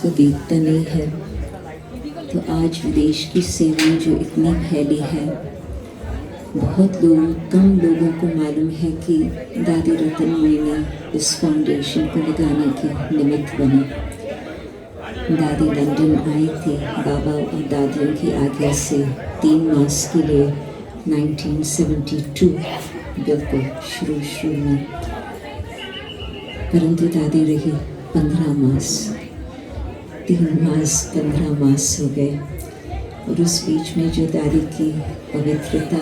को देखता नहीं है। तो आज विदेश की सेवाएं जो इतनी फैली है, कम लोगों को मालूम है कि दादी रतनमणि इस फाउंडेशन को लगाने के निमित्त बनी। दादी लंदन आई थी बाबा और दादियों की आज्ञा से 3 मास के लिए 1972, बिल्कुल शुरू में। परंतु दादी रही 15 मास, 3 मास 15 मास हो गए। और उस बीच में जो दादी की पवित्रता,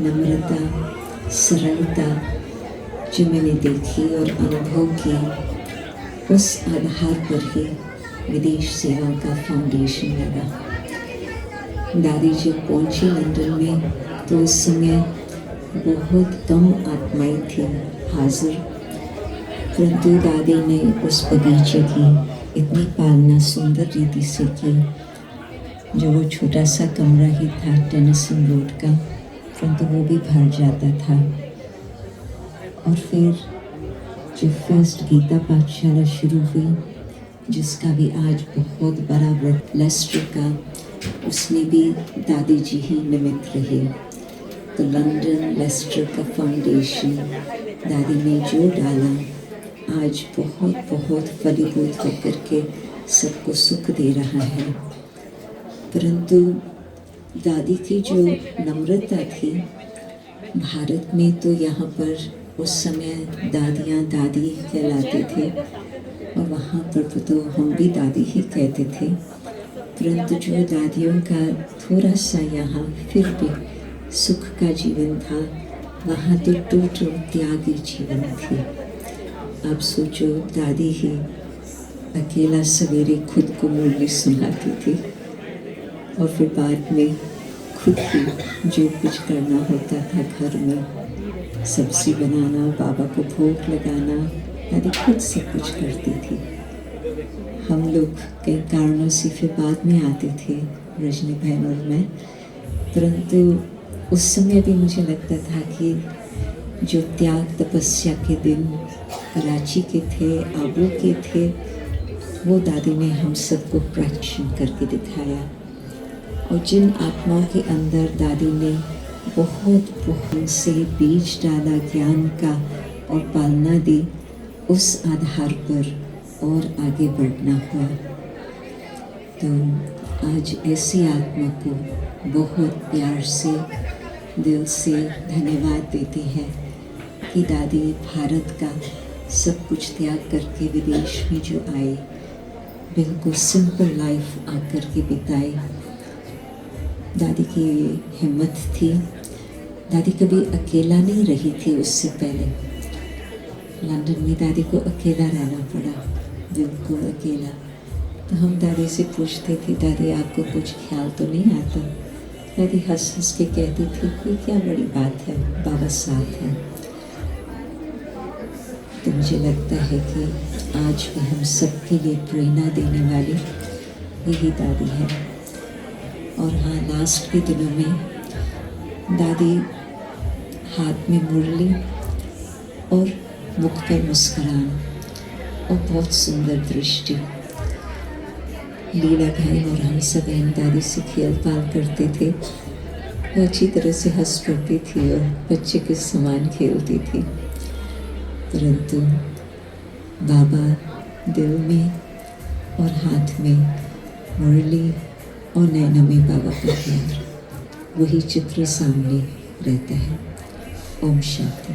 नम्रता, सरलता जो मैंने देखी और अनुभव की, उस आधार पर ही विदेश सेवा का फाउंडेशन लगा। दादी जब पहुंची लंदन में तो उस समय बहुत कम आत्माएं थी हाजिर, परंतु दादी ने उस बगीचे की इतनी पालना सुंदर रीति से की। जो वो छोटा सा कमरा ही था टेनिसन रोड का, परंतु वो भी भर जाता था। और फिर जो फर्स्ट गीता पाठशाला शुरू हुई, जिसका भी आज बहुत बड़ा व्रत लेस्टर का, उसमें भी दादी जी ही निमित्त रही। तो लंदन लेस्टर का फाउंडेशन दादी ने जो डाला, आज बहुत फलीभूत होकर के सबको सुख दे रहा है। परंतु दादी की जो नम्रता थी, भारत में तो यहाँ पर उस समय दादियाँ दादी कहलाते थे और वहाँ पर तो हम भी दादी ही कहते थे। परंतु जो दादियों का थोड़ा सा यहाँ फिर भी सुख का जीवन था, वहाँ तो टोटल त्यागी जीवन थी। आप सोचो, दादी ही अकेला सवेरे खुद को मुरली सुनाती थी और फिर बाद में खुद ही जो कुछ करना होता था घर में, सब्जी बनाना, बाबा को भोग लगाना, दादी खुद से कुछ करती थी। हम लोग कई कारणों से फिर बाद में आते थे, रजनी बहन और मैं। परंतु उस समय भी मुझे लगता था कि जो त्याग तपस्या के दिन कराची के थे, आबू के थे, वो दादी ने हम सबको प्रैक्टिस करके दिखाया। और जिन आत्माओं के अंदर दादी ने बहुत से बीज डाला ज्ञान का और पालना दी, उस आधार पर और आगे बढ़ना हुआ। तो आज ऐसी आत्मा को बहुत प्यार से, दिल से धन्यवाद देते हैं कि दादी भारत का सब कुछ त्याग करके विदेश में जो आए, बिल्कुल सिंपल लाइफ आकर के बिताए। दादी की हिम्मत थी। दादी कभी अकेला नहीं रही थी। उससे पहले लंदन में दादी को अकेला रहना पड़ा, बिल्कुल अकेला। तो हम दादी से पूछते थे, दादी आपको कुछ ख्याल तो नहीं आता? दादी हंस हंस के कहती थी कि क्या बड़ी बात है, बाबा साथ है। तो मुझे लगता है कि आज भी हम सबके लिए प्रेरणा देने वाली यही दादी है। और हाँ, लास्ट के दिनों में दादी हाथ में मुरली और मुख पर मुस्कुरान और बहुत सुंदर दृष्टि। लीला भाई और हम सब बहन दादी से खेल पाल करते थे। वो अच्छी तरह से हंस पड़ती थी और बच्चे के समान खेलती थी। परंतु बाबा दिल में और हाथ में मुरली और नैना में बाबा का प्यार, वही चित्र सामने रहता है। ओम शांति।